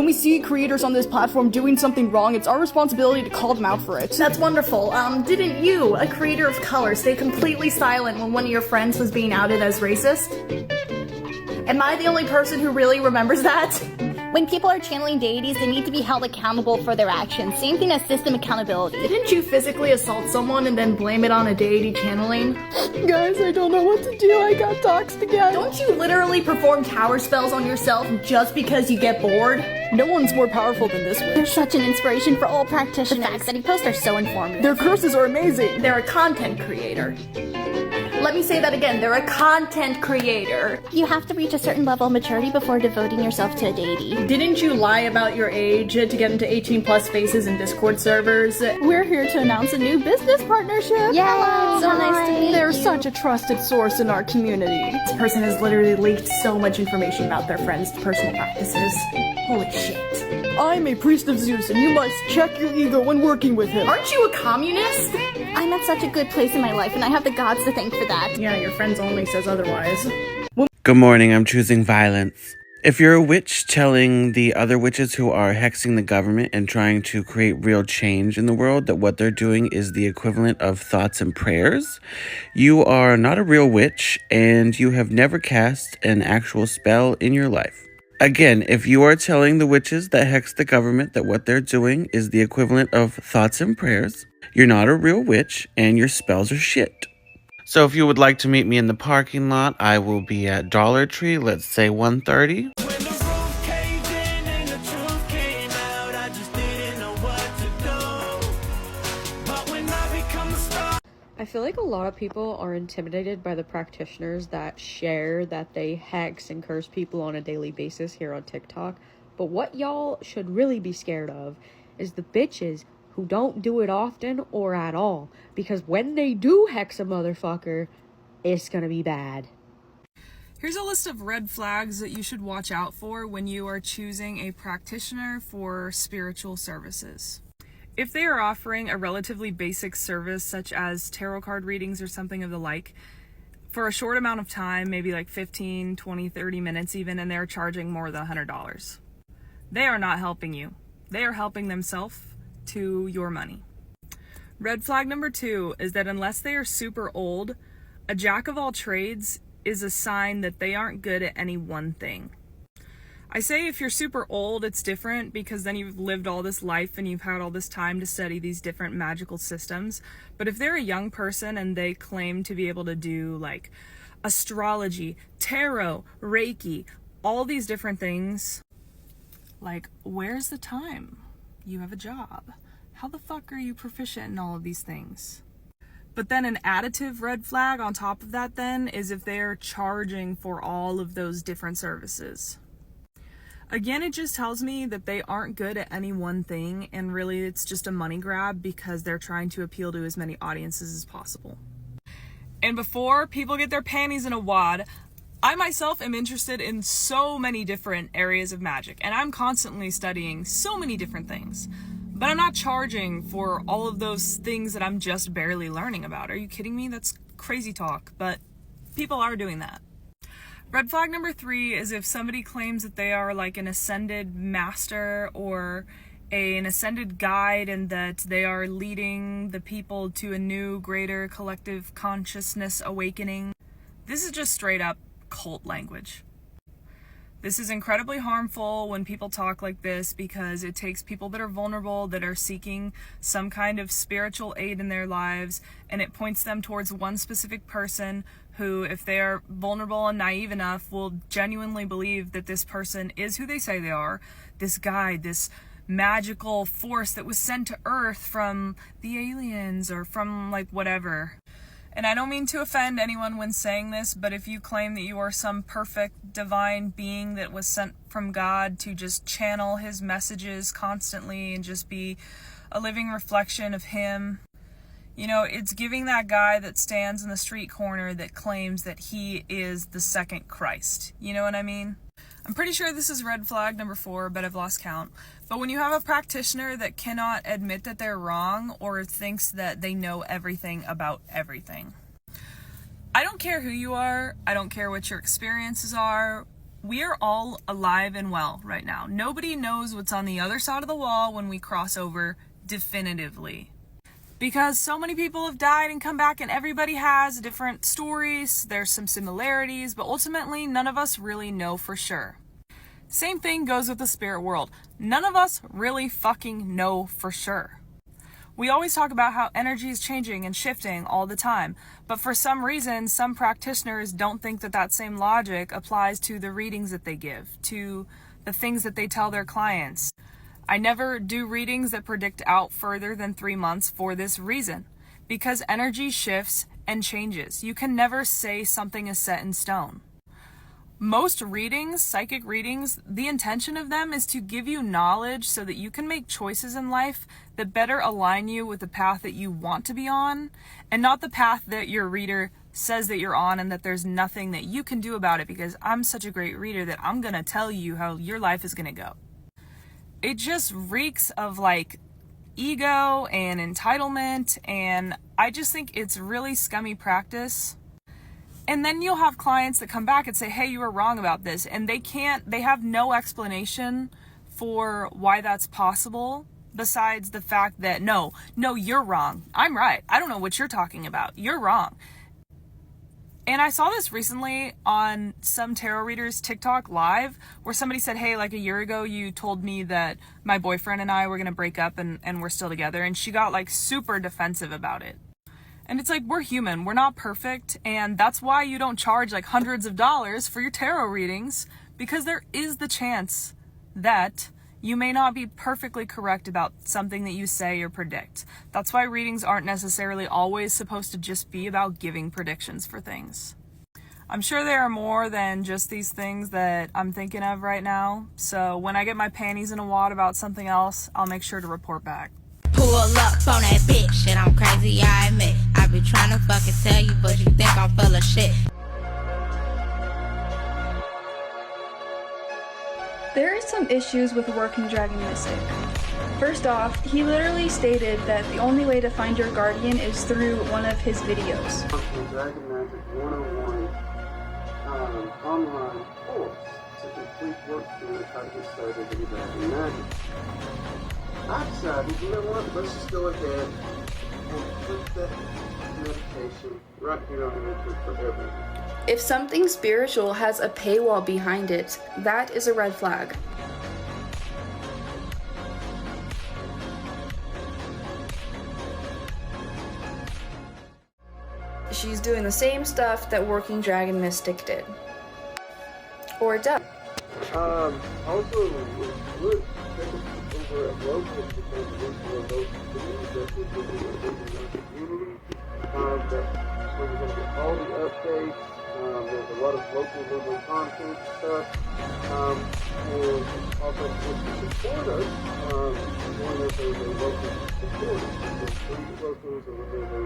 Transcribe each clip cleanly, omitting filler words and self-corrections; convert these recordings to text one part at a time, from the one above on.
When we see creators on this platform doing something wrong, it's our responsibility to call them out for it. That's wonderful. Didn't you, a creator of color, stay completely silent when one of your friends was being outed as racist? Am I the only person who really remembers that? When people are channeling deities, they need to be held accountable for their actions. Same thing as system accountability. Didn't you physically assault someone and then blame it on a deity channeling? Guys, I don't know what to do. I got doxxed again. Don't you literally perform tower spells on yourself just because you get bored? No one's more powerful than this witch. They're such an inspiration for all practitioners. The facts that he posts are so informative. Their curses are amazing. They're a content creator. Let me say that again, they're a content creator. You have to reach a certain level of maturity before devoting yourself to a deity. Didn't you lie about your age to get into 18+ spaces and Discord servers? We're here to announce a new business partnership. Yeah, so nice to meet you. They're such a trusted source in our community. This person has literally leaked so much information about their friends' personal practices. Holy shit. I'm a priest of Zeus, and you must check your ego when working with him. Aren't you a communist? I'm at such a good place in my life, and I have the gods to thank for that. Yeah, your friends only says otherwise. Good morning, I'm choosing violence. If you're a witch telling the other witches who are hexing the government and trying to create real change in the world that what they're doing is the equivalent of thoughts and prayers, you are not a real witch and you have never cast an actual spell in your life. Again, if you are telling the witches that hex the government that what they're doing is the equivalent of thoughts and prayers, you're not a real witch and your spells are shit. So if you would like to meet me in the parking lot, I will be at Dollar Tree, let's say 1:30. I feel like a lot of people are intimidated by the practitioners that share that they hex and curse people on a daily basis here on TikTok. But what y'all should really be scared of is the bitches who don't do it often or at all. Because when they do hex a motherfucker, it's gonna be bad. Here's a list of red flags that you should watch out for when you are choosing a practitioner for spiritual services. If they are offering a relatively basic service such as tarot card readings or something of the like, for a short amount of time, maybe like 15, 20, 30 minutes even, and they're charging more than $100, they are not helping you. They are helping themselves to your money. Red flag number 2 is that unless they are super old, a jack of all trades is a sign that they aren't good at any one thing. I say if you're super old, it's different because then you've lived all this life and you've had all this time to study these different magical systems. But if they're a young person and they claim to be able to do like astrology, tarot, Reiki, all these different things, like, where's the time? You have a job. How the fuck are you proficient in all of these things? But then an additive red flag on top of that then is if they're charging for all of those different services. Again, it just tells me that they aren't good at any one thing, and really it's just a money grab because they're trying to appeal to as many audiences as possible. And before people get their panties in a wad, I myself am interested in so many different areas of magic, and I'm constantly studying so many different things. But I'm not charging for all of those things that I'm just barely learning about. Are you kidding me? That's crazy talk, but people are doing that. Red flag number 3 is if somebody claims that they are like an ascended master or an ascended guide and that they are leading the people to a new, greater collective consciousness awakening. This is just straight up cult language. This is incredibly harmful when people talk like this because it takes people that are vulnerable, that are seeking some kind of spiritual aid in their lives, and it points them towards one specific person who, if they are vulnerable and naive enough, will genuinely believe that this person is who they say they are, this guide, this magical force that was sent to Earth from the aliens or from like whatever. And I don't mean to offend anyone when saying this, but if you claim that you are some perfect divine being that was sent from God to just channel his messages constantly and just be a living reflection of him, you know, it's giving that guy that stands in the street corner that claims that he is the second Christ. You know what I mean? I'm pretty sure this is red flag number 4, but I've lost count. But when you have a practitioner that cannot admit that they're wrong or thinks that they know everything about everything, I don't care who you are. I don't care what your experiences are. We are all alive and well right now. Nobody knows what's on the other side of the wall when we cross over definitively. Because so many people have died and come back, and everybody has different stories. There's some similarities, but ultimately none of us really know for sure. Same thing goes with the spirit world. None of us really fucking know for sure. We always talk about how energy is changing and shifting all the time, but for some reason, some practitioners don't think that that same logic applies to the readings that they give, to the things that they tell their clients. I never do readings that predict out further than 3 months for this reason, because energy shifts and changes. You can never say something is set in stone. Most readings, psychic readings, the intention of them is to give you knowledge so that you can make choices in life that better align you with the path that you want to be on, and not the path that your reader says that you're on and that there's nothing that you can do about it because I'm such a great reader that I'm going to tell you how your life is going to go. It just reeks of like ego and entitlement, and I just think it's really scummy practice. And then you'll have clients that come back and say, hey, you were wrong about this. And they have no explanation for why that's possible besides the fact that, no, you're wrong. I'm right. I don't know what you're talking about. You're wrong. And I saw this recently on some tarot readers' TikTok live where somebody said, hey, like a year ago, you told me that my boyfriend and I were going to break up and we're still together. And she got like super defensive about it. And it's like, we're human, we're not perfect, and that's why you don't charge like hundreds of dollars for your tarot readings, because there is the chance that you may not be perfectly correct about something that you say or predict. That's why readings aren't necessarily always supposed to just be about giving predictions for things. I'm sure there are more than just these things that I'm thinking of right now, so when I get my panties in a wad about something else, I'll make sure to report back. Pull up on that bitch, and I'm crazy, I admit. I be trying to fucking tell you, but you think I'm full of shit. There are some issues with Working Dragon Mystic. First off, he literally stated that the only way to find your guardian is through one of his videos. Dragon Magic 101 online course. It's a complete workthrough of how to get started in Dragon Magic. I decided, you know what, let's just go ahead and put that meditation right here on YouTube for everyone. If something spiritual has a paywall behind it, that is a red flag. She's doing the same stuff that Working Dragon Mystic did. Or does. Also, look, check us over at Local, because we're one of those communities that we're doing in the community. That's where we're going to get all the updates. There's a lot of local level content stuff. And also, if you support us, join us as a local supporter. There's 3 locals or whatever.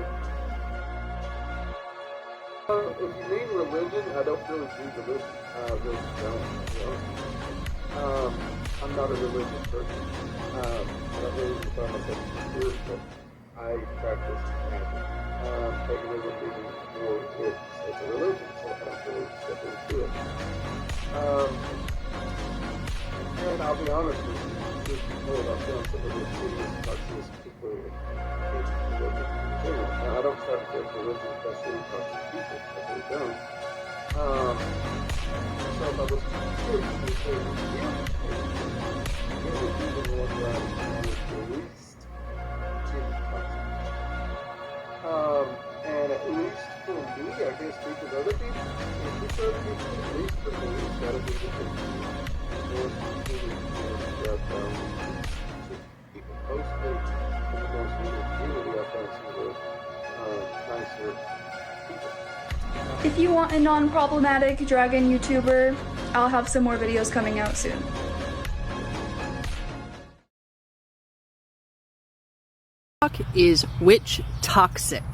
If you mean religion, I don't really do religion. I really don't. You know? I'm not a religious person. I don't really define myself as spiritual. I practice magic. Paganism being more it's a religion, so I don't really step into it. And I'll be honest with you, just because I've done some of those videos toxic people in religion in general. Now, I don't try to judge religion if I see toxic people. I really don't. So if I was curious to say, you would be the one that is the least toxic. And at least for me, I guess because other people, if we try to be, at least for me, it's gotta be the thing. Keep it posted in the most needed community. I found some of the nicer people. If you want a non-problematic dragon YouTuber, I'll have some more videos coming out soon. Is witch toxic?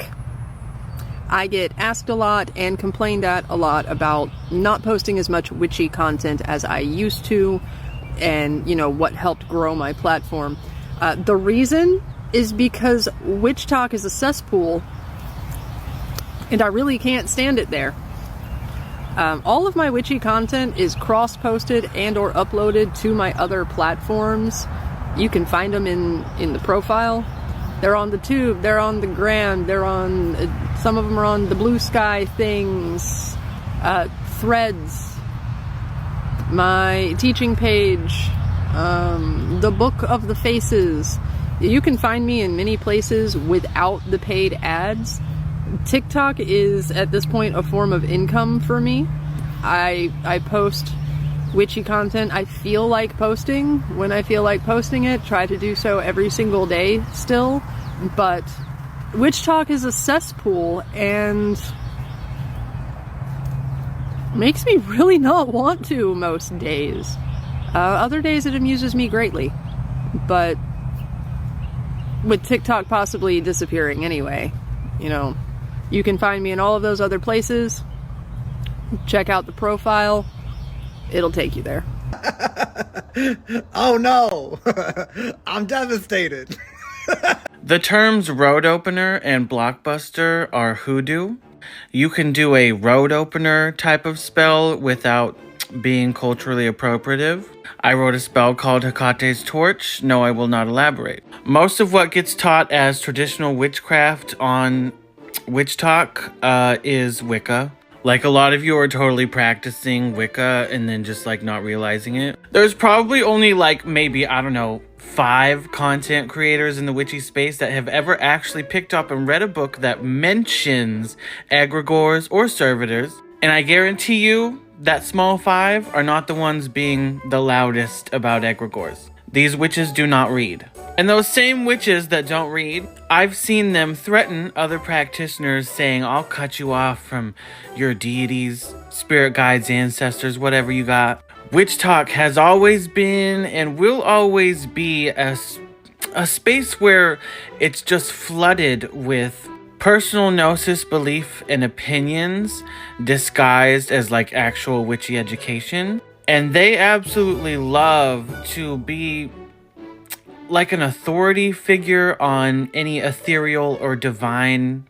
I get asked a lot and complained at a lot about not posting as much witchy content as I used to, and you know what helped grow my platform. The reason is because witch talk is a cesspool, and I really can't stand it there. All of my witchy content is cross-posted and or uploaded to my other platforms. You can find them in the profile. They're on the Tube, they're on the Gram, they're on, some of them are on the Blue Sky things, Threads, my teaching page, the Book of the Faces. You can find me in many places without the paid ads. TikTok is, at this point, a form of income for me. I post witchy content I feel like posting when I feel like posting it. Try to do so every single day still. But Witchtok is a cesspool and makes me really not want to most days. Other days it amuses me greatly. But with TikTok possibly disappearing anyway, you know, you can find me in all of those other places. Check out the profile. It'll take you there. Oh no! I'm devastated. The terms road opener and blockbuster are hoodoo. You can do a road opener type of spell without being culturally appropriative. I wrote a spell called Hekate's Torch. No, I will not elaborate. Most of what gets taught as traditional witchcraft on Witchtok is Wicca. Like, a lot of you are totally practicing Wicca and then just, like, not realizing it. There's probably only, like, maybe, I don't know, 5 content creators in the witchy space that have ever actually picked up and read a book that mentions egregores or servitors. And I guarantee you that small 5 are not the ones being the loudest about egregores. These witches do not read. And those same witches that don't read, I've seen them threaten other practitioners saying, I'll cut you off from your deities, spirit guides, ancestors, whatever you got. Witchtok has always been and will always be a space where it's just flooded with personal gnosis belief and opinions disguised as like actual witchy education. And they absolutely love to be like an authority figure on any ethereal or divine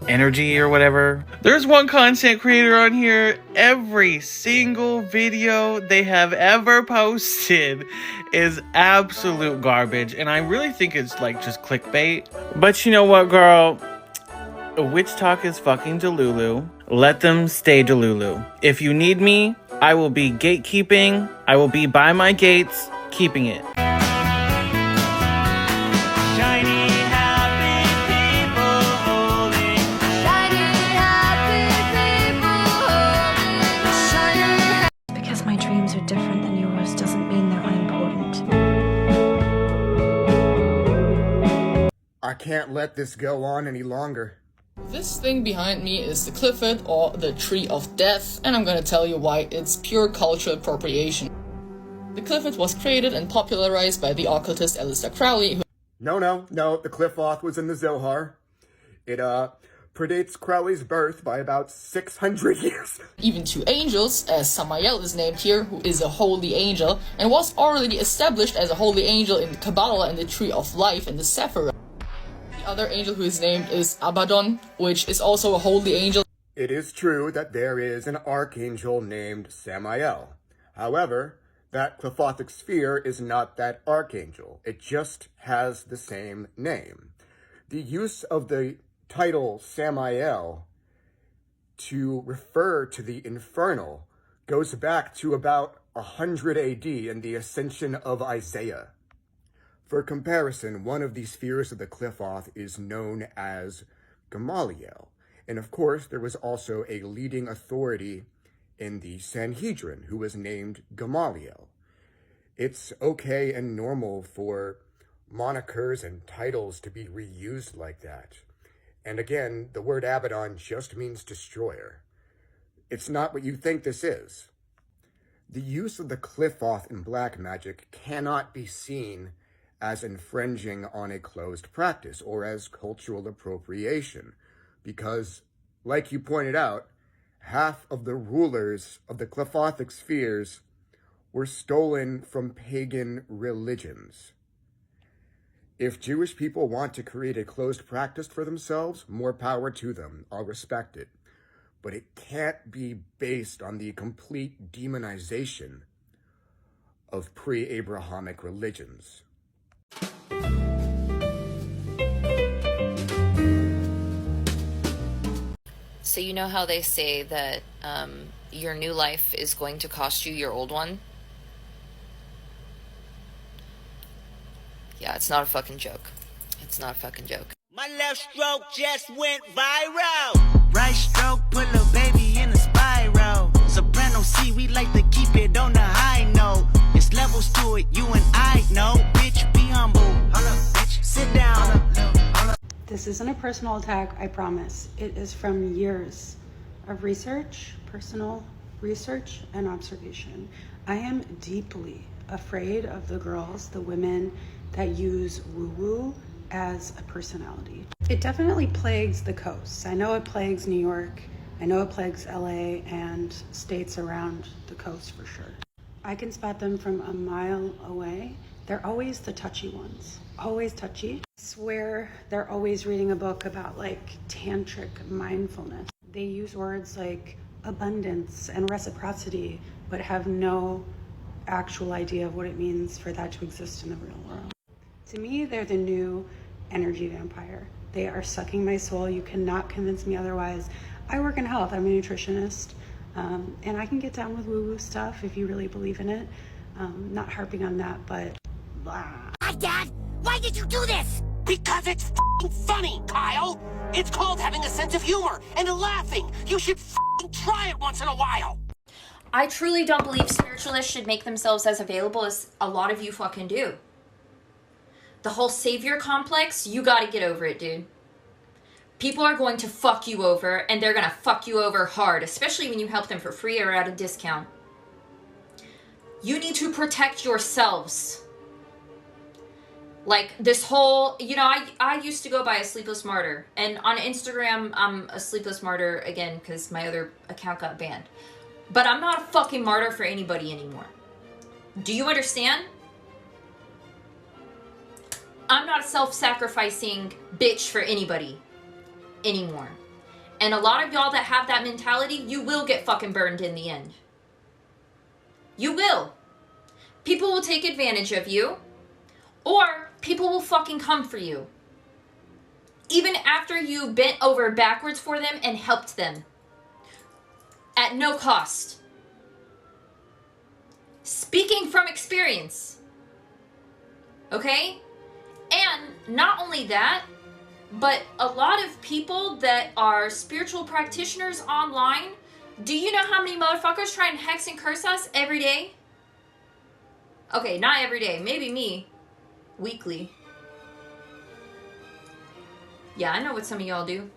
energy or whatever. There's one content creator on here, every single video they have ever posted is absolute garbage, and I really think it's like just clickbait. But you know what, girl? Witchtok is fucking Delulu. Let them stay Delulu. If you need me, I will be gatekeeping. I will be by my gates, keeping it. Because my dreams are different than yours doesn't mean they're unimportant. I can't let this go on any longer. This thing behind me is the Clifford, or the Tree of Death, and I'm gonna tell you why it's pure cultural appropriation. The Clifford was created and popularized by the occultist Aleister Crowley, who— No, the Qliphoth was in the Zohar. It, predates Crowley's birth by about 600 years. Even 2 angels, as Samael is named here, who is a holy angel, and was already established as a holy angel in the Kabbalah and the Tree of Life and the Sephirah. The other angel who is named is Abaddon, which is also a holy angel. It is true that there is an archangel named Samael. However, that Qliphothic sphere is not that archangel. It just has the same name. The use of the title Samael to refer to the infernal goes back to about 100 AD and the ascension of Isaiah. For comparison, one of the spheres of the Qliphoth is known as Gamaliel. And of course, there was also a leading authority in the Sanhedrin who was named Gamaliel. It's okay and normal for monikers and titles to be reused like that. And again, the word Abaddon just means destroyer. It's not what you think this is. The use of the Qliphoth in black magic cannot be seen as infringing on a closed practice or as cultural appropriation, because, like you pointed out, half of the rulers of the Qliphothic spheres were stolen from pagan religions. If Jewish people want to create a closed practice for themselves, more power to them. I'll respect it. but it can't be based on the complete demonization of pre-Abrahamic religions. So you know how they say that your new life is going to cost you your old one? Yeah, it's not a fucking joke. It's not a fucking joke. My left stroke just went viral. Right stroke put a baby in a spiral. Soprano C, we like to keep it on the high note. It's levels to it, you and I know. Bitch, be humble. Hold up, bitch. Sit down. This isn't a personal attack, I promise. It is from years of research, personal research, and observation. I am deeply afraid of the girls, the women that use woo-woo as a personality. It definitely plagues the coasts. I know it plagues New York. I know it plagues LA and states around the coast for sure. I can spot them from a mile away. They're always the touchy ones, always touchy. I swear they're always reading a book about like tantric mindfulness. They use words like abundance and reciprocity, but have no actual idea of what it means for that to exist in the real world. To me, they're the new energy vampire. They are sucking my soul. You cannot convince me otherwise. I work in health. I'm a nutritionist, and I can get down with woo-woo stuff if you really believe in it. Not harping on that, but blah. Hi, Dad. Why did you do this? Because it's f***ing funny, Kyle. It's called having a sense of humor and laughing. You should f***ing try it once in a while. I truly don't believe spiritualists should make themselves as available as a lot of you fucking do. The whole savior complex, you gotta get over it, dude. People are going to fuck you over, and they're gonna fuck you over hard, especially when you help them for free or at a discount. You need to protect yourselves. Like, this whole, you know, I used to go by a Sleepless Martyr, and on Instagram, I'm a Sleepless Martyr again, because my other account got banned. But I'm not a fucking martyr for anybody anymore. Do you understand? I'm not a self-sacrificing bitch for anybody anymore. And a lot of y'all that have that mentality, you will get fucking burned in the end. You will. People will take advantage of you, or people will fucking come for you. Even after you bent over backwards for them and helped them. At no cost. Speaking from experience. Okay? And not only that, but a lot of people that are spiritual practitioners online, do you know how many motherfuckers try and hex and curse us every day? Okay, not every day. Maybe me. Weekly. Yeah, I know what some of y'all do.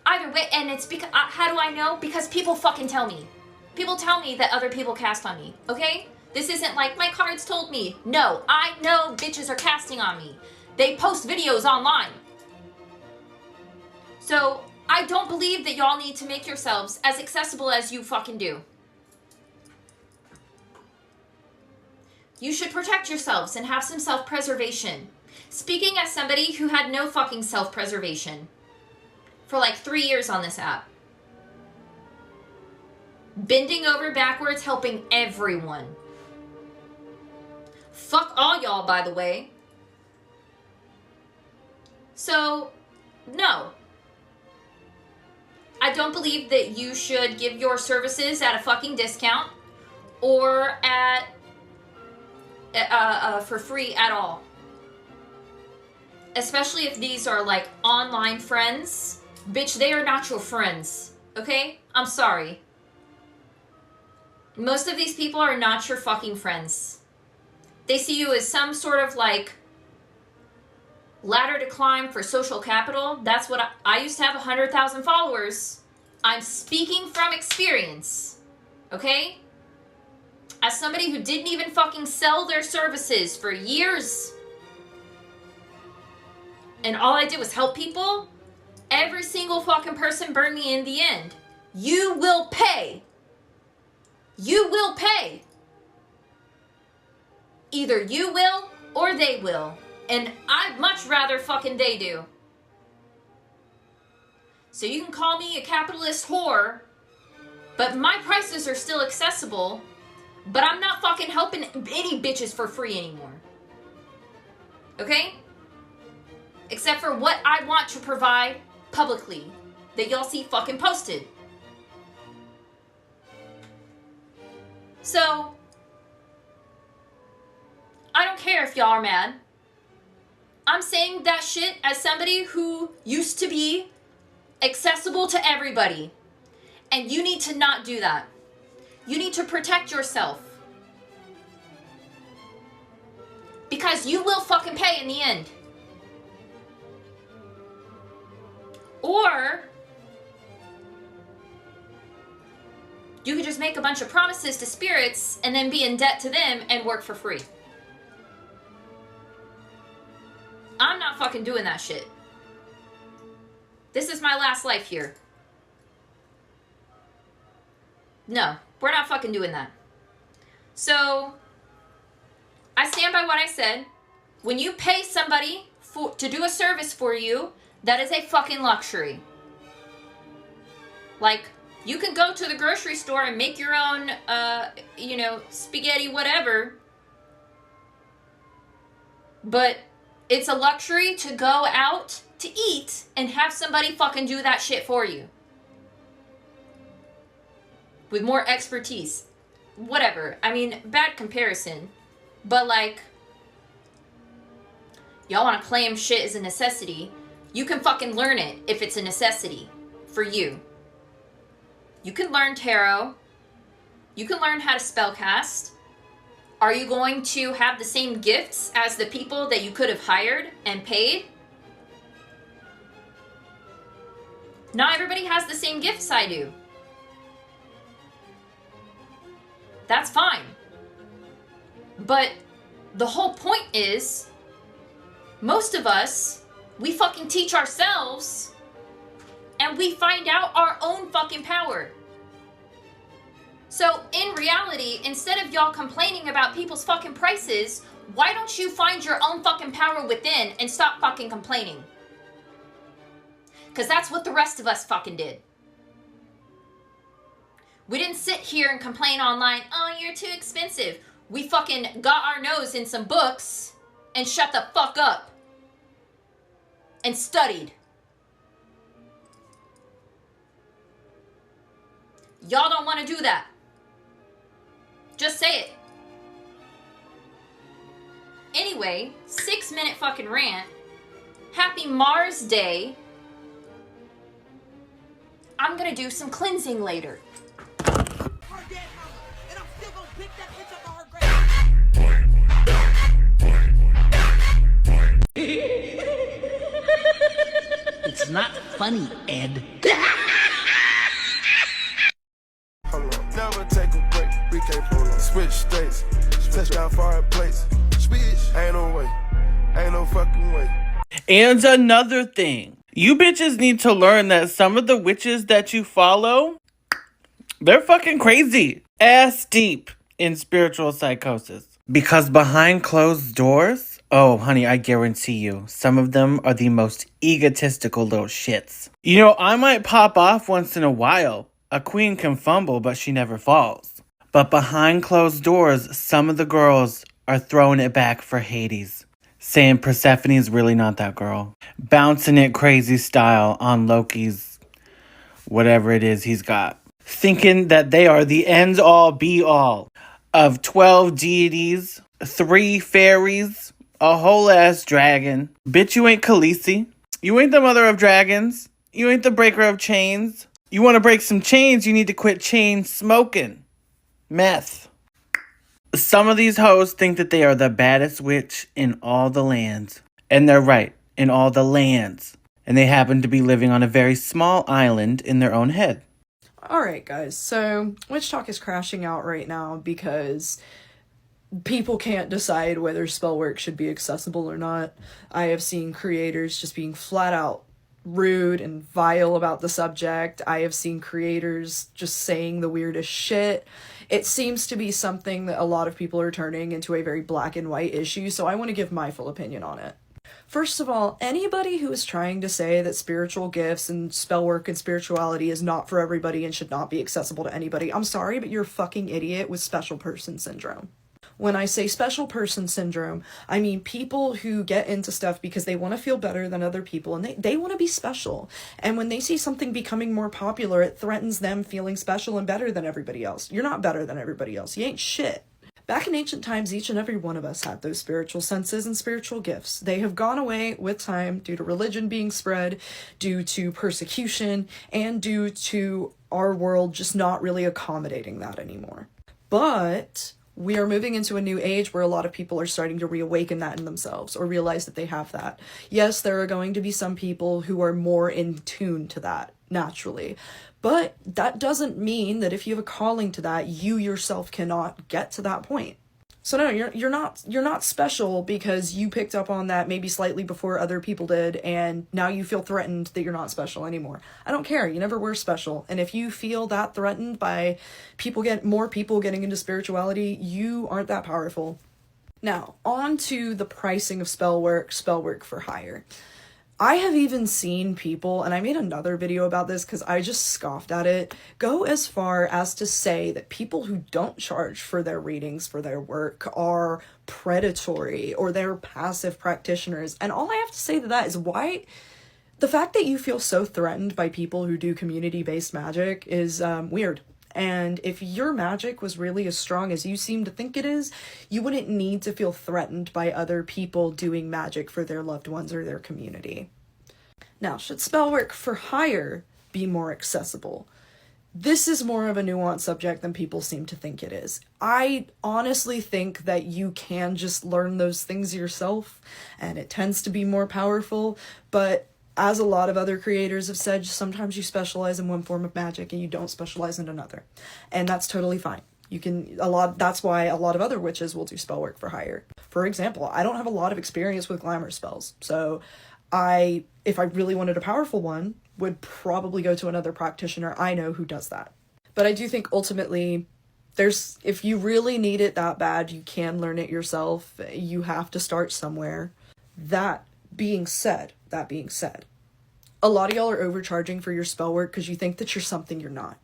Either way, and it's because, how do I know? Because people fucking tell me. People tell me that other people cast on me, okay? This isn't like, my cards told me. No, I know bitches are casting on me. They post videos online. So, I don't believe that y'all need to make yourselves as accessible as you fucking do. You should protect yourselves and have some self-preservation. Speaking as somebody who had no fucking self-preservation for like 3 years on this app. Bending over backwards, helping everyone. Fuck all y'all, by the way. So, no. I don't believe that you should give your services at a fucking discount or at for free at all. Especially if these are like online friends. Bitch, they are not your friends. Okay? I'm sorry. Most of these people are not your fucking friends. They see you as some sort of like ladder to climb for social capital. That's what I used to have 100,000 followers. I'm speaking from experience. Okay? As somebody who didn't even fucking sell their services for years. And all I did was help people. Every single fucking person burned me in the end. You will pay. You will pay. Either you will or they will. And I'd much rather fucking they do. So you can call me a capitalist whore, but my prices are still accessible, but I'm not fucking helping any bitches for free anymore. Okay? Except for what I want to provide publicly that y'all see fucking posted. So, I don't care if y'all are mad. I'm saying that shit as somebody who used to be accessible to everybody. And you need to not do that. You need to protect yourself. Because you will fucking pay in the end. Or you could just make a bunch of promises to spirits and then be in debt to them and work for free. I'm not fucking doing that shit. This is my last life here. No, we're not fucking doing that. So, I stand by what I said. When you pay somebody to do a service for you, that is a fucking luxury. Like, you can go to the grocery store and make your own, spaghetti, whatever. But it's a luxury to go out to eat and have somebody fucking do that shit for you. With more expertise. Whatever. I mean, bad comparison. But like, y'all want to claim shit is a necessity. You can fucking learn it if it's a necessity for you. You can learn tarot. You can learn how to spellcast. Are you going to have the same gifts as the people that you could have hired and paid? Not everybody has the same gifts I do. That's fine. But the whole point is, most of us, we fucking teach ourselves and we find out our own fucking power. So in reality, instead of y'all complaining about people's fucking prices, why don't you find your own fucking power within and stop fucking complaining? Because that's what the rest of us fucking did. We didn't sit here and complain online, oh, you're too expensive. We fucking got our nose in some books and shut the fuck up. And studied. Y'all don't want to do that. Just say it. Anyway, 6-minute fucking rant. Happy Mars Day. I'm gonna do some cleansing later. It's not funny, Ed. Never take a break. We can't pull up. Switch states. Touchdown foreign plates. Speech. Ain't no way. Ain't no fucking way. And another thing. You bitches need to learn that some of the witches that you follow, they're fucking crazy. Ass deep in spiritual psychosis. Because behind closed doors, oh, honey, I guarantee you, some of them are the most egotistical little shits. You know, I might pop off once in a while. A queen can fumble, but she never falls. But behind closed doors, some of the girls are throwing it back for Hades. Saying Persephone's really not that girl. Bouncing it crazy style on Loki's whatever it is he's got. Thinking that they are the end-all be-all of 12 deities, 3 fairies, a whole-ass dragon. Bitch, you ain't Khaleesi. You ain't the mother of dragons. You ain't the breaker of chains. You want to break some chains, you need to quit chain smoking. Meth. Some of these hoes think that they are the baddest witch in all the lands. And they're right, in all the lands. And they happen to be living on a very small island in their own head. Alright guys, so Witchtok is crashing out right now because people can't decide whether spell work should be accessible or not. I have seen creators just being flat out rude and vile about the subject. I have seen creators just saying the weirdest shit. It seems to be something that a lot of people are turning into a very black and white issue, so I want to give my full opinion on it. First of all, anybody who is trying to say that spiritual gifts and spell work and spirituality is not for everybody and should not be accessible to anybody, I'm sorry, but you're a fucking idiot with special person syndrome. When I say special person syndrome, I mean people who get into stuff because they want to feel better than other people and they want to be special. And when they see something becoming more popular, it threatens them feeling special and better than everybody else. You're not better than everybody else. You ain't shit. Back in ancient times, each and every one of us had those spiritual senses and spiritual gifts. They have gone away with time due to religion being spread, due to persecution, and due to our world just not really accommodating that anymore. But we are moving into a new age where a lot of people are starting to reawaken that in themselves or realize that they have that. Yes, there are going to be some people who are more in tune to that naturally, but that doesn't mean that if you have a calling to that, you yourself cannot get to that point. So no, you're not special because you picked up on that maybe slightly before other people did, and now you feel threatened that you're not special anymore. I don't care. You never were special. And if you feel that threatened by more people getting into spirituality, you aren't that powerful. Now, on to the pricing of spell work for hire. I have even seen people, and I made another video about this because I just scoffed at it, go as far as to say that people who don't charge for their readings, for their work, are predatory or they're passive practitioners. And all I have to say to that is why the fact that you feel so threatened by people who do community-based magic is weird. And if your magic was really as strong as you seem to think it is, you wouldn't need to feel threatened by other people doing magic for their loved ones or their community. Now, should spell work for hire be more accessible? This is more of a nuanced subject than people seem to think it is. I honestly think that you can just learn those things yourself, and it tends to be more powerful, but as a lot of other creators have said, sometimes you specialize in one form of magic and you don't specialize in another. And that's totally fine. That's why a lot of other witches will do spell work for hire. For example, I don't have a lot of experience with glamour spells. So if I really wanted a powerful one, would probably go to another practitioner I know who does that. But I do think ultimately if you really need it that bad, you can learn it yourself. You have to start somewhere. That being said, a lot of y'all are overcharging for your spell work because you think that you're something you're not.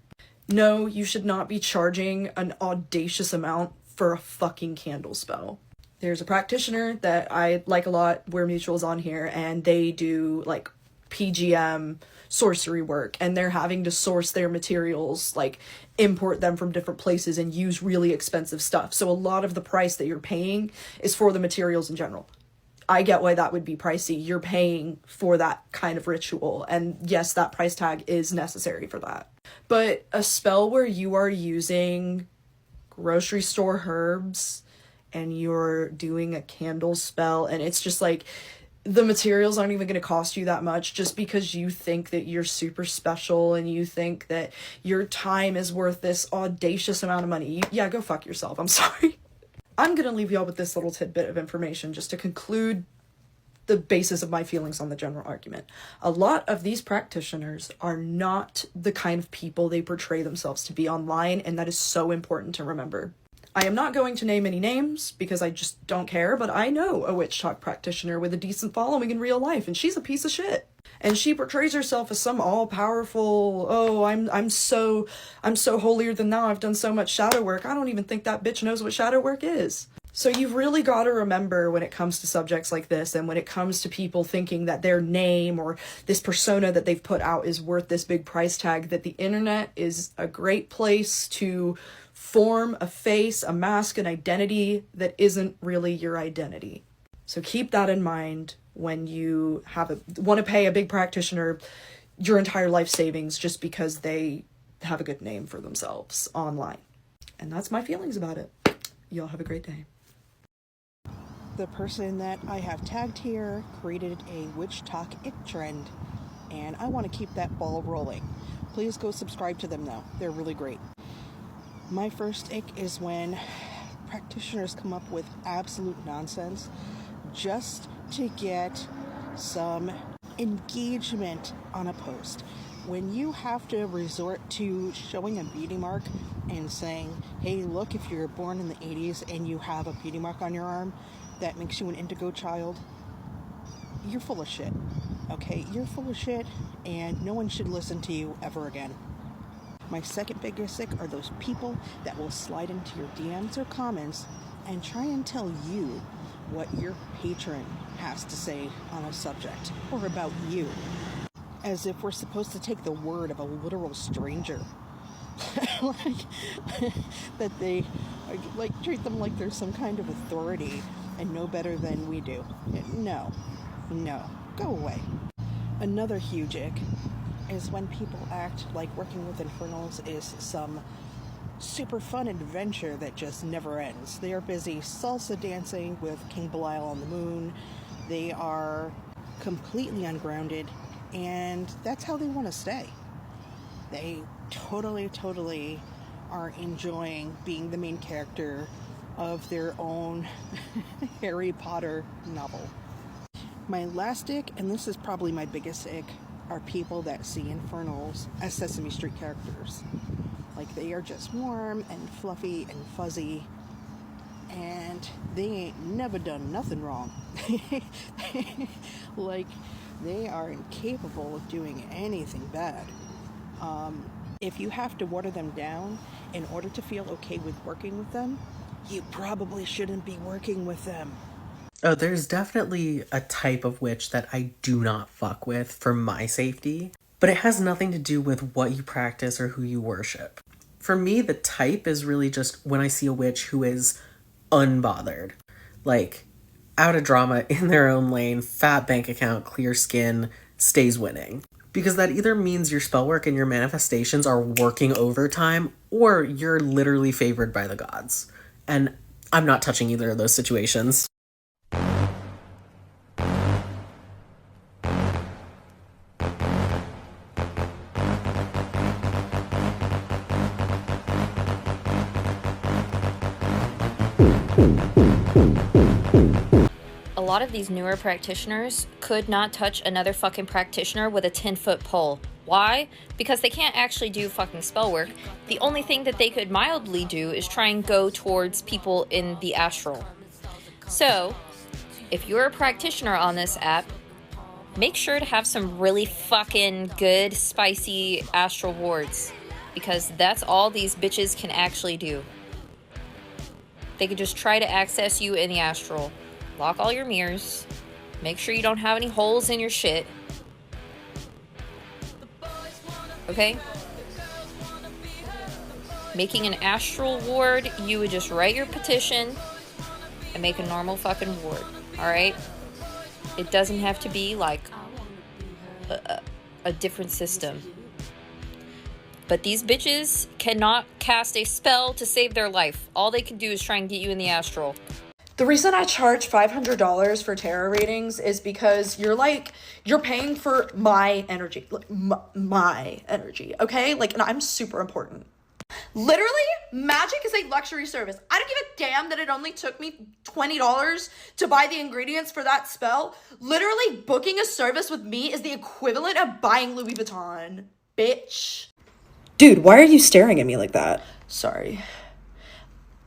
No, you should not be charging an audacious amount for a fucking candle spell. There's a practitioner that I like a lot, We're Mutuals on here, and they do like PGM sorcery work, and they're having to source their materials, like import them from different places and use really expensive stuff. So a lot of the price that you're paying is for the materials in general. I get why that would be pricey. You're paying for that kind of ritual. And yes, that price tag is necessary for that. But a spell where you are using grocery store herbs and you're doing a candle spell and it's just like the materials aren't even going to cost you that much just because you think that you're super special and you think that your time is worth this audacious amount of money. Yeah, go fuck yourself. I'm sorry. I'm going to leave y'all with this little tidbit of information just to conclude the basis of my feelings on the general argument. A lot of these practitioners are not the kind of people they portray themselves to be online, and that is so important to remember. I am not going to name any names because I just don't care, but I know a Witchtok practitioner with a decent following in real life, and she's a piece of shit. And she portrays herself as some all-powerful, oh, I'm so holier than thou, I've done so much shadow work. I don't even think that bitch knows what shadow work is. So you've really got to remember when it comes to subjects like this, and when it comes to people thinking that their name or this persona that they've put out is worth this big price tag, that the internet is a great place to form a face, a mask, an identity that isn't really your identity. So keep that in mind when you want to pay a big practitioner your entire life savings just because they have a good name for themselves online. And that's my feelings about it. Y'all have a great day. The person that I have tagged here created a Witchtok I trend, and I want to keep that ball rolling. Please go subscribe to them now. They're really great. My first ick is when practitioners come up with absolute nonsense just to get some engagement on a post. When you have to resort to showing a beauty mark and saying, hey, look, if you're born in the 80s and you have a beauty mark on your arm, that makes you an indigo child. you're full of shit. Okay, you're full of shit, and no one should listen to you ever again. My second biggest ick are those people that will slide into your DMs or comments and try and tell you what your patron has to say on a subject or about you, as if we're supposed to take the word of a literal stranger. That they treat them like they're some kind of authority and know better than we do. No, go away. Another huge ick is when people act like working with Infernals is some super fun adventure that just never ends. They are busy salsa dancing with King Belial on the moon. They are completely ungrounded, and that's how they want to stay. They totally are enjoying being the main character of their own Harry Potter novel. My last ick, and this is probably my biggest ick, are people that see Infernals as Sesame Street characters. Like, they are just warm and fluffy and fuzzy, and they ain't never done nothing wrong. Like, they are incapable of doing anything bad. If you have to water them down in order to feel okay with working with them, you probably shouldn't be working with them. Oh, there's definitely a type of witch that I do not fuck with for my safety, but it has nothing to do with what you practice or who you worship. For me, the type is really just when I see a witch who is unbothered. Like, out of drama, in their own lane, fat bank account, clear skin, stays winning. Because that either means your spell work and your manifestations are working overtime, or you're literally favored by the gods. And I'm not touching either of those situations. A lot of these newer practitioners could not touch another fucking practitioner with a 10-foot pole. Why? Because they can't actually do fucking spell work. The only thing that they could mildly do is try and go towards people in the astral. So, if you're a practitioner on this app, make sure to have some really fucking good, spicy astral wards. Because that's all these bitches can actually do. They could just try to access you in the astral. Lock all your mirrors. Make sure you don't have any holes in your shit. Okay? Making an astral ward, you would just write your petition and make a normal fucking ward. Alright? It doesn't have to be like a different system. But these bitches cannot cast a spell to save their life. All they can do is try and get you in the astral. The reason I charge $500 for tarot readings is because you're paying for my energy. My energy, okay? And I'm super important. Literally, magic is a luxury service. I don't give a damn that it only took me $20 to buy the ingredients for that spell. Literally, booking a service with me is the equivalent of buying Louis Vuitton, bitch. Dude, why are you staring at me like that? Sorry.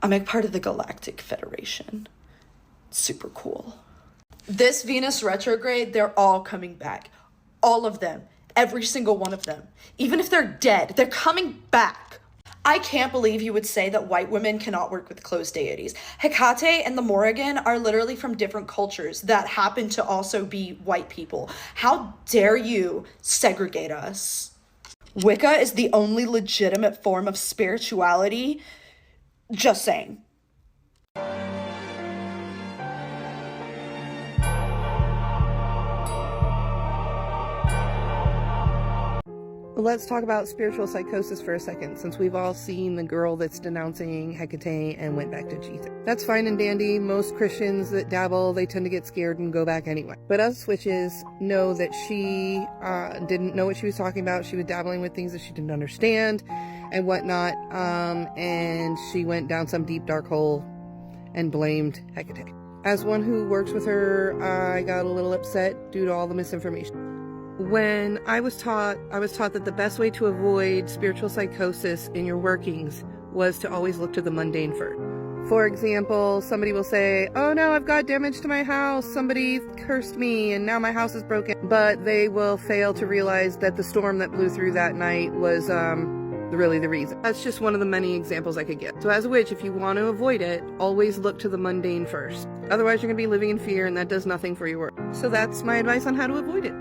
I'm a part of the Galactic Federation. Super cool. This Venus retrograde, they're all coming back. All of them. Every single one of them. Even if they're dead, they're coming back. I can't believe you would say that white women cannot work with closed deities. Hecate and the Morrigan are literally from different cultures that happen to also be white people. How dare you segregate us? Wicca is the only legitimate form of spirituality. Just saying. Let's talk about spiritual psychosis for a second, since we've all seen the girl that's denouncing Hecate and went back to Jesus. That's fine and dandy. Most Christians that dabble, they tend to get scared and go back anyway. But us witches know that she didn't know what she was talking about. She was dabbling with things that she didn't understand and whatnot. And she went down some deep dark hole and blamed Hecate. As one who works with her, I got a little upset due to all the misinformation. When I was taught that the best way to avoid spiritual psychosis in your workings was to always look to the mundane For example, somebody will say, oh no, I've got damage to my house, somebody cursed me and now my house is broken. But they will fail to realize that the storm that blew through that night was really the reason. That's just one of the many examples I could give. So as a witch, if you want to avoid it, always look to the mundane first. Otherwise you're going to be living in fear and that does nothing for your work. So that's my advice on how to avoid it.